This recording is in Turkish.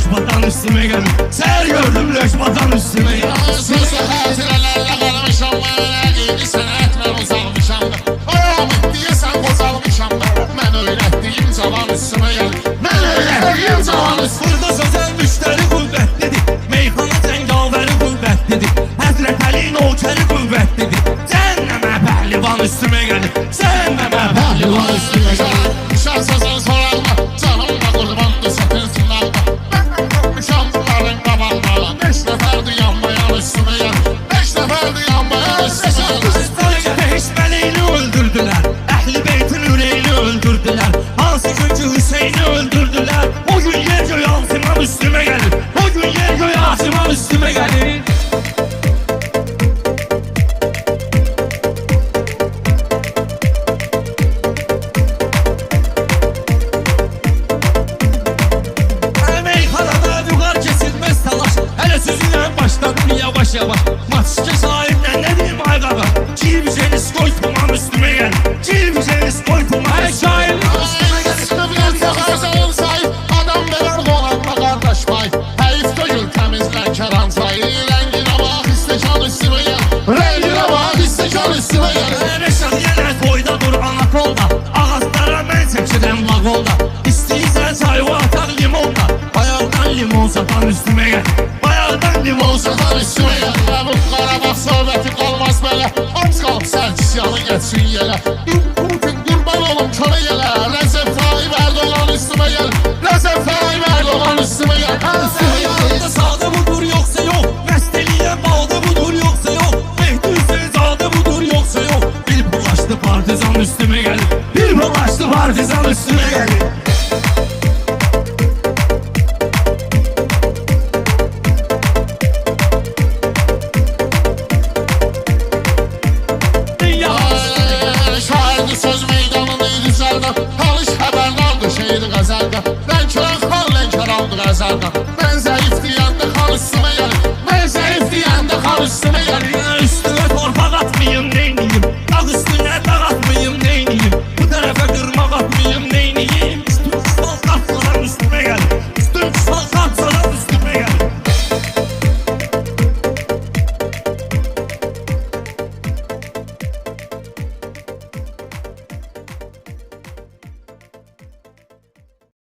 löşbatan üstüme geldi. Seher gördüm löşbatan üstüme geldi. Sözü hatırelerle kalmışam ben. Giydi senetler uzalmışam ben. Ayağım ettiye sen bozalmışam ben. Ben öğrettiğim zaman üstüme geldi. Ben öğrettiğim zaman üstüme geldi. Burada sözel müşteri kuvvetlidir. Meyxana cəngavəri kuvvetlidir. Həzrət Əli nökəri kuvvetlidir. Cəhənnəmə pəhlivan üstüme geldi. Cəhənnəmə pəhlivan üstüme geldi. Şan sözün sorarma. Canımla kurbandı sakın sınavma. Ben yapmışam bunların kabanlarla. 5 neferdi yanmayan üstüme geldi. 5 neferdi yanmayan üstüme geldi. Tarihte Hişmeli'ni öldürdüler. Ehli Beyt'in yüreğini öldürdüler. Hansı günkü Hüseyin'i öldürdüler. O gün yer göğü Asım'a üstüme gelir. O gün yer göğü Asım'a üstüme gelir. Meyhanada yukarı kesilmez talaş. Hele sözüyle başladım yavaş yavaş. Maççı sahipten ne diyeyim ay kaka. Çiğbiceniz koy tamam üstüme gel. Çiğbiceniz koy tamam şairlik üstüme gel. Adam verir dolanma kardeş pay. Heyif dökül temizlen keran sayı. Rengine bak istekan üstüme gel. Rengine bak istekan üstüme gel. Reşat yenə toyda dur anakonda. Ağızlara mən çəkirəm vagonda. İstəyirsən çayı atan limonda. Bayaqdan limon satan üstüme gel. Bayaqdan limon satan üstüme gel. Bu Qarabağ söhbəti qalmaz belə. Aç qalıb sərkisyanı geçsin yelə. Putin qurban olum kölə yelə. Rəzəb Tayyip Erdoğan üstüme gel. Rəzəb Tayyip Erdoğan üstüme gel. Yanında sağda budur yoksa yok. Mesteliğe bağda budur yoksa yok. Mehdi Hüseyinzade budur yoksa yok. Bir bulaştı partizan üstüme geldi. Bir bulaştı partizan üstüme